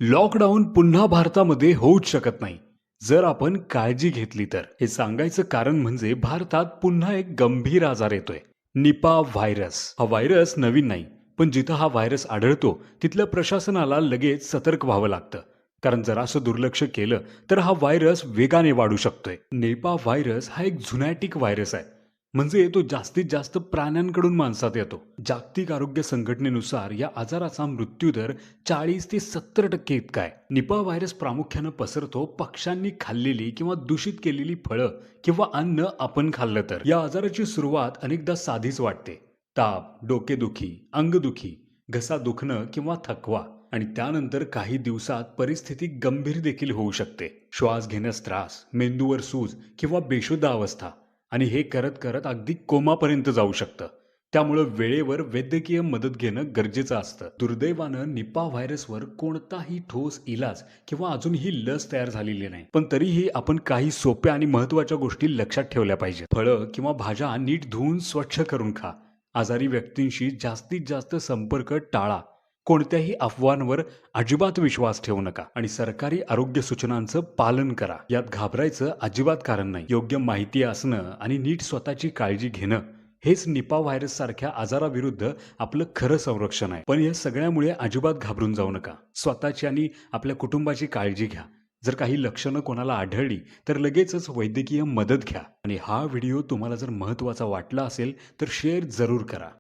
Lockdown पुन्हा भारतामध्ये होऊच शकत नाही जर आपण काळजी घेतली तर. हे सांगायचं कारण म्हणजे भारतात पुन्हा एक गंभीर आजार येतोय, निपा व्हायरस. हा व्हायरस नवीन नाही, पण जिथं हा व्हायरस आढळतो तिथल्या प्रशासनाला लगेच सतर्क व्हावं लागतं. कारण जरासं दुर्लक्ष केलं तर हा व्हायरस वेगाने वाढू शकतोय. निपा व्हायरस हा एक झुनॅटिक व्हायरस आहे, म्हणजे तो जास्तीत जास्त प्राण्यांकडून माणसात येतो. जागतिक आरोग्य संघटनेनुसार या आजाराचा मृत्यूदर 40 ते 70% इतका आहे. निपा व्हायरस प्रामुख्यानं पसरतो पक्ष्यांनी खाल्लेली किंवा दूषित केलेली फळं किंवा अन्न आपण खाल्लं तर. या आजाराची सुरुवात अनेकदा साधीच वाटते. ताप, डोकेदुखी, अंगदुखी, घसा दुखणं किंवा थकवा, आणि त्यानंतर काही दिवसात परिस्थिती गंभीर देखील होऊ शकते. श्वास घेण्यास त्रास, मेंदूवर सूज किंवा बेशुद्ध अवस्था, आणि हे करत करत अगदी कोमापर्यंत जाऊ शकतं. त्यामुळं वेळेवर वैद्यकीय मदत घेणं गरजेचं असतं. दुर्दैवानं निपा व्हायरसवर कोणताही ठोस इलाज किंवा अजूनही लस तयार झालेली नाही. पण तरीही आपण काही सोप्या आणि महत्त्वाच्या गोष्टी लक्षात ठेवल्या पाहिजेत. फळं किंवा भाज्या नीट धुवून स्वच्छ करून खा. आजारी व्यक्तींशी जास्तीत जास्त संपर्क टाळा. कोणत्याही अफवांवर अजिबात विश्वास ठेवू नका आणि सरकारी आरोग्य सूचनांचं पालन करा. यात घाबरायचं अजिबात कारण नाही. योग्य माहिती असणं आणि नीट स्वतःची काळजी घेणं हेच निपा व्हायरस सारख्या आजाराविरुद्ध आपलं खरं संरक्षण आहे. पण या सगळ्यामुळे अजिबात घाबरून जाऊ नका. स्वतःची आणि आपल्या कुटुंबाची काळजी घ्या. जर काही लक्षणं कोणाला आढळली तर लगेचच वैद्यकीय मदत घ्या. आणि हा व्हिडिओ तुम्हाला जर महत्त्वाचा वाटला असेल तर शेअर जरूर करा.